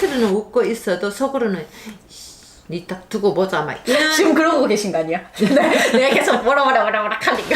겉으로는 웃고 있어도 속으로는 니 딱 두고 보자 막 이런. 지금 그러고 계신 거 아니야? 내가 계속 뭐라 하니까.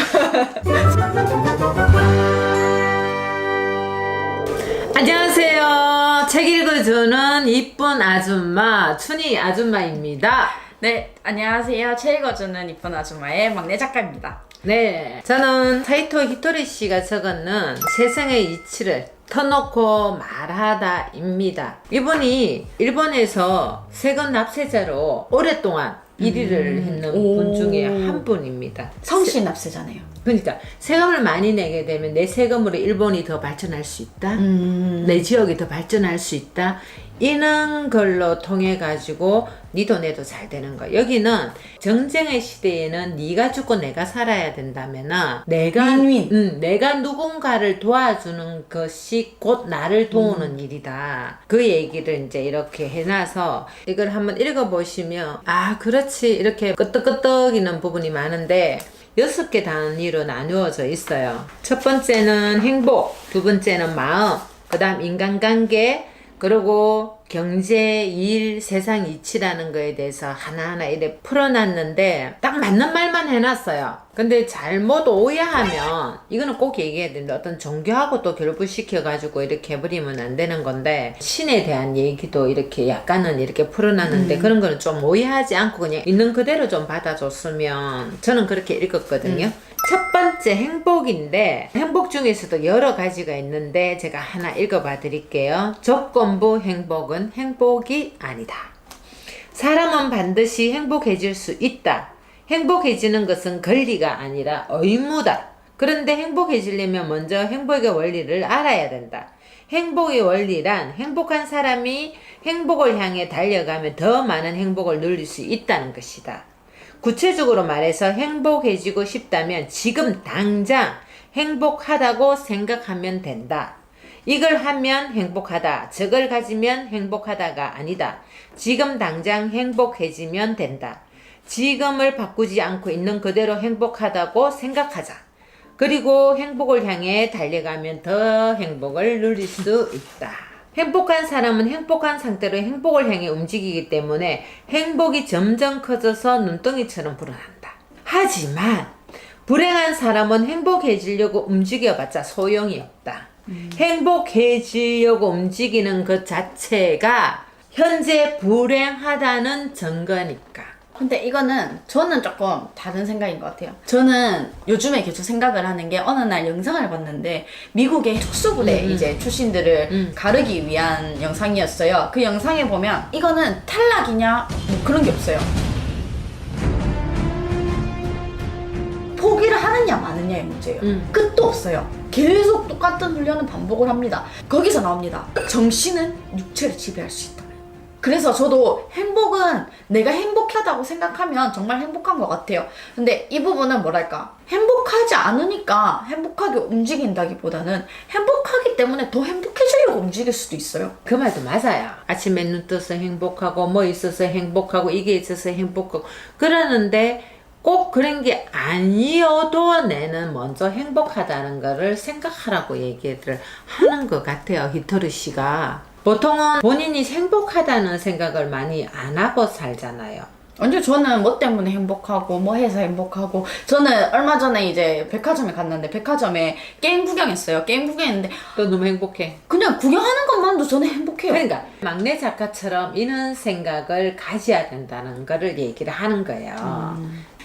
안녕하세요. 책 읽어주는 이쁜 아줌마 춘희 아줌마입니다. 네, 안녕하세요. 책 읽어주는 이쁜 아줌마의 막내 작가입니다. 네, 저는 사이토 히토리 씨가 적었는 세상의 이치를 터놓고 말하다입니다. 이분이 일본에서 세금 납세자로 오랫동안 1위를 했는 분 중에 한 분입니다. 성실 납세자네요. 그러니까 세금을 많이 내게 되면 내 세금으로 일본이 더 발전할 수 있다. 내 지역이 더 발전할 수 있다. 이런 걸로 통해 가지고 니도 내도 잘 되는 거야. 여기는 정쟁의 시대에는 네가 죽고 내가 살아야 된다면은 내가 누군가를 도와주는 것이 곧 나를 도우는 일이다. 그 얘기를 이제 이렇게 해놔서 이걸 한번 읽어보시면 아 그렇지 이렇게 끄떡끄떡이는 부분이 많은데 6개 단위로 나누어져 있어요. 첫 번째는 행복, 두 번째는 마음, 그 다음 인간관계, 그리고 경제, 일, 세상 이치라는 거에 대해서 하나하나 이렇게 풀어놨는데 딱 맞는 말만 해놨어요. 근데 잘못 오해하면 이거는 꼭 얘기해야 된다. 어떤 종교하고 또 결부시켜가지고 이렇게 해버리면 안 되는 건데 신에 대한 얘기도 이렇게 약간은 이렇게 풀어놨는데 그런 거는 좀 오해하지 않고 그냥 있는 그대로 좀 받아줬으면 저는 그렇게 읽었거든요. 첫 번째 행복인데 행복 중에서도 여러 가지가 있는데 제가 하나 읽어봐 드릴게요. 조건부 행복은 행복이 아니다. 사람은 반드시 행복해질 수 있다. 행복해지는 것은 권리가 아니라 의무다. 그런데 행복해지려면 먼저 행복의 원리를 알아야 된다. 행복의 원리란 행복한 사람이 행복을 향해 달려가면 더 많은 행복을 누릴 수 있다는 것이다. 구체적으로 말해서 행복해지고 싶다면 지금 당장 행복하다고 생각하면 된다. 이걸 하면 행복하다. 저걸 가지면 행복하다가 아니다. 지금 당장 행복해지면 된다. 지금을 바꾸지 않고 있는 그대로 행복하다고 생각하자. 그리고 행복을 향해 달려가면 더 행복을 누릴 수 있다. 행복한 사람은 행복한 상태로 행복을 향해 움직이기 때문에 행복이 점점 커져서 눈덩이처럼 불어난다. 하지만 불행한 사람은 행복해지려고 움직여봤자 소용이 없다. 행복해지려고 움직이는 것 자체가 현재 불행하다는 증거니까. 근데 이거는 저는 조금 다른 생각인 것 같아요. 저는 요즘에 계속 생각을 하는 게 어느 날 영상을 봤는데 미국의 특수부대 이제 출신들을 가르기 위한 영상이었어요. 그 영상에 보면 이거는 탈락이냐 뭐 그런 게 없어요. 포기를 하느냐 마느냐의 문제예요. 끝도 없어요. 계속 똑같은 훈련을 반복을 합니다. 거기서 나옵니다. 정신은 육체를 지배할 수 있다. 그래서 저도 행복은 내가 행복하다고 생각하면 정말 행복한 것 같아요. 근데 이 부분은 뭐랄까 행복하지 않으니까 행복하게 움직인다기보다는 행복하기 때문에 더 행복해지려고 움직일 수도 있어요. 그 말도 맞아요. 아침에 눈 떠서 행복하고 뭐 있어서 행복하고 이게 있어서 행복하고 그러는데 꼭 그런 게 아니어도 내는 먼저 행복하다는 거를 생각하라고 얘기를 하는 것 같아요. 히토리 씨가. 보통은 본인이 행복하다는 생각을 많이 안 하고 살잖아요. 언제 저는 뭐 때문에 행복하고 뭐 해서 행복하고 저는 얼마 전에 이제 백화점에 갔는데 백화점에 게임 구경했어요. 게임 구경했는데 또 너무 행복해. 그냥 구경하는 것만도 저는 행복해요. 그러니까 막내 작가처럼 이런 생각을 가져야 된다는 거를 얘기를 하는 거예요.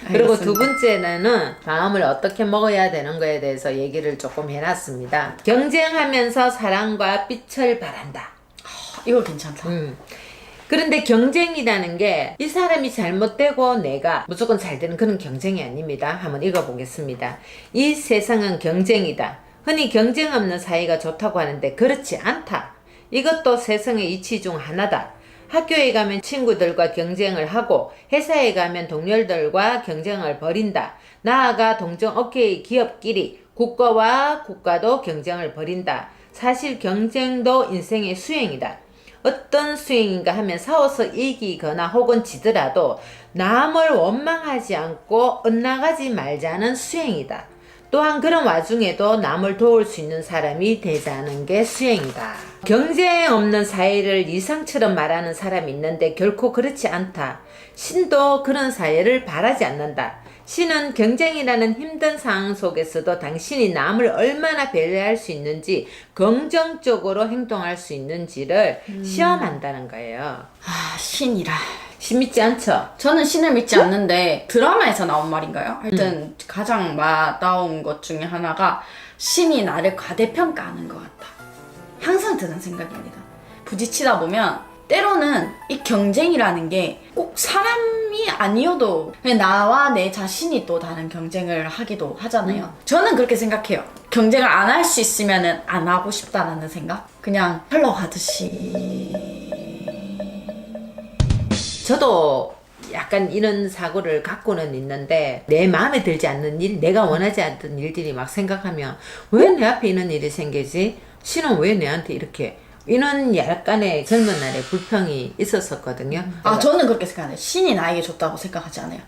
그리고 두 번째는 마음을 어떻게 먹어야 되는 거에 대해서 얘기를 조금 해놨습니다. 경쟁하면서 사랑과 빛을 바란다. 이거 괜찮다. 그런데 경쟁이라는 게 이 사람이 잘못되고 내가 무조건 잘 되는 그런 경쟁이 아닙니다. 한번 읽어보겠습니다. 이 세상은 경쟁이다. 흔히 경쟁 없는 사이가 좋다고 하는데 그렇지 않다. 이것도 세상의 이치 중 하나다. 학교에 가면 친구들과 경쟁을 하고 회사에 가면 동료들과 경쟁을 벌인다. 나아가 동종업계의 기업끼리 국가와 국가도 경쟁을 벌인다. 사실 경쟁도 인생의 수행이다. 어떤 수행인가 하면 싸워서 이기거나 혹은 지더라도 남을 원망하지 않고 엇나가지 말자는 수행이다. 또한 그런 와중에도 남을 도울 수 있는 사람이 되자는 게 수행이다. 경쟁 없는 사회를 이상처럼 말하는 사람이 있는데 결코 그렇지 않다. 신도 그런 사회를 바라지 않는다. 신은 경쟁이라는 힘든 상황 속에서도 당신이 남을 얼마나 배려할 수 있는지, 긍정적으로 행동할 수 있는지를 시험한다는 거예요. 아, 신이라. 신 믿지 않죠? 저는 신을 믿지 않는데 드라마에서 나온 말인가요? 하여튼 가장 나온 것 중에 하나가 신이 나를 과대평가하는 것 같다. 항상 드는 생각입니다. 부딪히다 보면 때로는 이 경쟁이라는 게 꼭 사람이 아니어도 그냥 나와 내 자신이 또 다른 경쟁을 하기도 하잖아요. 저는 그렇게 생각해요. 경쟁을 안 할 수 있으면 안 하고 싶다라는 생각? 그냥 흘러가듯이. 저도 약간 이런 사고를 갖고는 있는데, 내 마음에 들지 않는 일, 내가 원하지 않던 일들이 막 생각하면 왜 내 앞에 이런 일이 생기지? 신은 왜 내한테 이렇게, 이런 약간의 젊은 날에 불평이 있었었거든요. 아, 저는 그렇게 생각해요. 신이 나에게 줬다고 생각하지 않아요.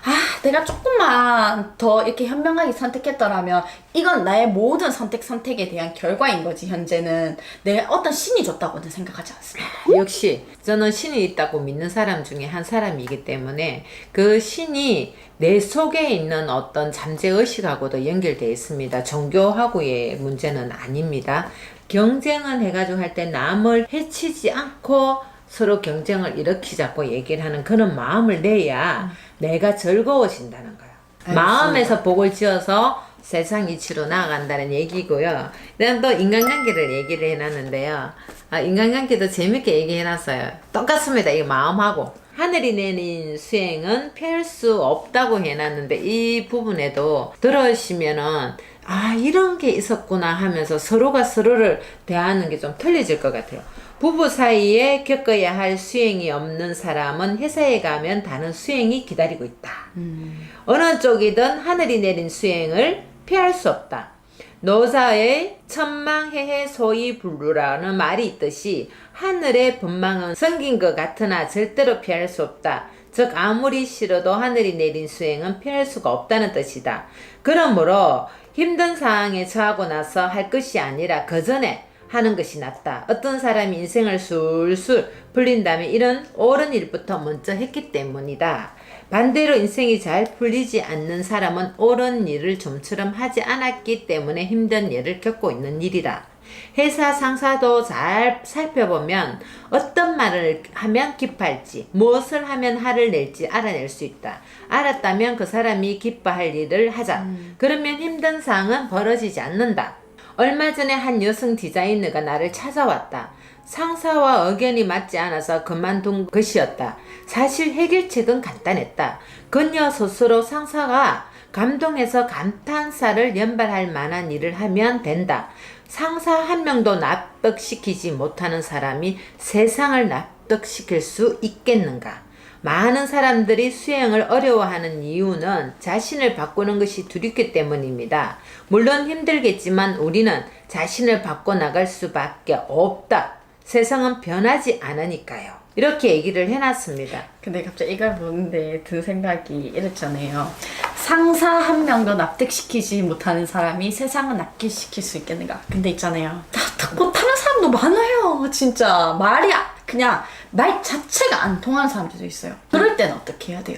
아, 내가 조금만 더 이렇게 현명하게 선택했더라면 이건 나의 모든 선택에 대한 결과인 거지. 현재는 내가 어떤 신이 줬다고는 생각하지 않습니다. 역시 저는 신이 있다고 믿는 사람 중에 한 사람이기 때문에 그 신이 내 속에 있는 어떤 잠재의식하고도 연결되어 있습니다. 종교하고의 문제는 아닙니다. 경쟁은 해가지고 할 때 남을 해치지 않고 서로 경쟁을 일으키자고 얘기를 하는 그런 마음을 내야 내가 즐거워진다는 거야. 알겠습니다. 마음에서 복을 지어서 세상 이치로 나아간다는 얘기고요. 그다음 또 인간관계를 얘기를 해놨는데요. 인간관계도 재밌게 얘기해놨어요. 똑같습니다. 이 마음하고. 하늘이 내린 수행은 피할 수 없다고 해놨는데, 이 부분에도 들으시면은 이런 게 있었구나 하면서 서로가 서로를 대하는 게 좀 틀려질 것 같아요. 부부 사이에 겪어야 할 수행이 없는 사람은 회사에 가면 다른 수행이 기다리고 있다. 어느 쪽이든 하늘이 내린 수행을 피할 수 없다. 노사의 천망해해 소이불루라는 말이 있듯이 하늘의 분망은 생긴 것 같으나 절대로 피할 수 없다. 즉 아무리 싫어도 하늘이 내린 수행은 피할 수가 없다는 뜻이다. 그러므로 힘든 상황에 처하고 나서 할 것이 아니라 그 전에 하는 것이 낫다. 어떤 사람이 인생을 술술 풀린다면 이런 옳은 일부터 먼저 했기 때문이다. 반대로 인생이 잘 풀리지 않는 사람은 옳은 일을 좀처럼 하지 않았기 때문에 힘든 일을 겪고 있는 일이다. 회사 상사도 잘 살펴보면 어떤 말을 하면 기뻐할지, 무엇을 하면 화를 낼지 알아낼 수 있다. 알았다면 그 사람이 기뻐할 일을 하자. 그러면 힘든 상황은 벌어지지 않는다. 얼마 전에 한 여성 디자이너가 나를 찾아왔다. 상사와 의견이 맞지 않아서 그만둔 것이었다. 사실 해결책은 간단했다. 그녀 스스로 상사가 감동해서 감탄사를 연발할 만한 일을 하면 된다. 상사 한 명도 납득시키지 못하는 사람이 세상을 납득시킬 수 있겠는가? 많은 사람들이 수행을 어려워하는 이유는 자신을 바꾸는 것이 두렵기 때문입니다. 물론 힘들겠지만 우리는 자신을 바꿔나갈 수밖에 없다. 세상은 변하지 않으니까요. 이렇게 얘기를 해놨습니다. 근데 갑자기 이걸 보는데 든 생각이 이랬잖아요. 상사 한 명도 납득시키지 못하는 사람이 세상을 납득시킬 수 있겠는가? 근데 있잖아요. 납득 못하는 사람도 많아요. 진짜 말이 그냥 말 자체가 안 통하는 사람들도 있어요. 그럴 때는 어떻게 해야 돼요?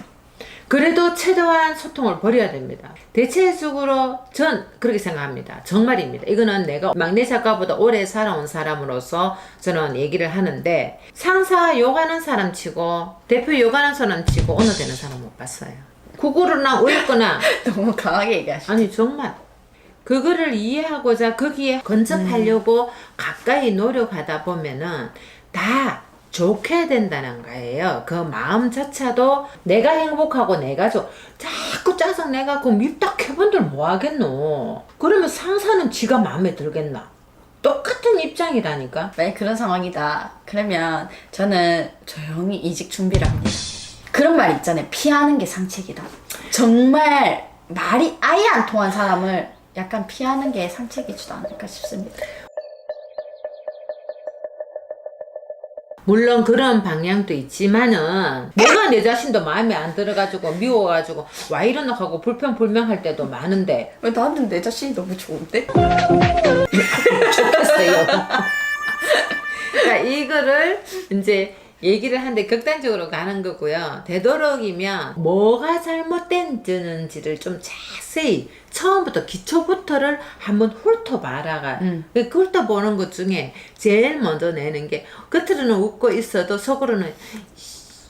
그래도 최대한 소통을 벌여야 됩니다. 대체적으로 전 그렇게 생각합니다. 정말입니다. 이거는 내가 막내 작가보다 오래 살아온 사람으로서 저는 얘기를 하는데, 상사 욕하는 사람 치고 대표 욕하는 사람 치고 어느 되는 사람 못 봤어요. 구구르나 울거나 너무 강하게 얘기하시죠. 아니 정말 그거를 이해하고자 거기에 근접하려고 가까이 노력하다 보면은 다 좋게 된다는 거예요. 그 마음 자체도 내가 행복하고 내 가족 자꾸 짜증 내갖고 밉다 캐분들 뭐 하겠노. 그러면 상사는 지가 마음에 들겠나. 똑같은 입장이라니까. 만약 그런 상황이다. 그러면 저는 조용히 이직 준비를 합니다. 그런 말 있잖아요. 피하는 게 상책이다. 정말 말이 아예 안 통한 사람을 약간 피하는 게 상책이지도 않을까 싶습니다. 물론 그런 방향도 있지만은 내가 내 자신도 마음에 안 들어가지고 미워가지고 와 이러나 하고 불평불명할 때도 많은데 왜 나는 내 자신이 너무 좋은데? 좋겠어요. 자, 이거를 이제 얘기를 하는데 극단적으로 가는 거고요. 되도록이면 뭐가 잘못된지를 좀 자세히 처음부터 기초부터를 한번 훑어봐라가. 그 훑어보는 것 중에 제일 먼저 내는 게 겉으로는 웃고 있어도 속으로는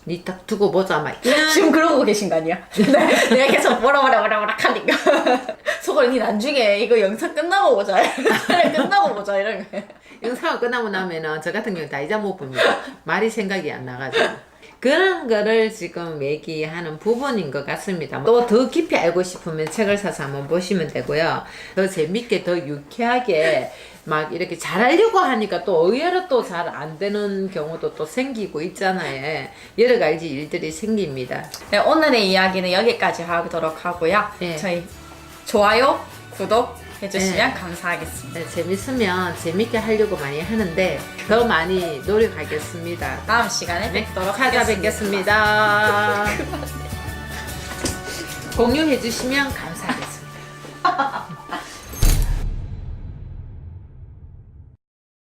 니 딱 두고 보자 막 이런. 지금 그러고 계신 거 아니야? 내가 계속 뭐라 하니까 속으로 니 나중에 이거 영상 끝나고 보자 끝나고 보자 이런 거. 영상을 끝나고 나면은 저 같은 경우는 다 잊어먹습니다. 말이 생각이 안 나가지고. 그런 거를 지금 얘기하는 부분인 것 같습니다. 또 더 깊이 알고 싶으면 책을 사서 한번 보시면 되고요. 더 재밌게, 더 유쾌하게 막 이렇게 잘하려고 하니까 또 의외로 또 잘 안 되는 경우도 또 생기고 있잖아요. 여러 가지 일들이 생깁니다. 네, 오늘의 이야기는 여기까지 하도록 하고요. 네. 저희 좋아요, 구독 해주시면 네. 감사하겠습니다. 네, 재밌으면 재밌게 하려고 많이 하는데 더 많이 노력하겠습니다. 다음 시간에 뵙도록 찾아뵙겠습니다. 공유해 주시면 감사하겠습니다.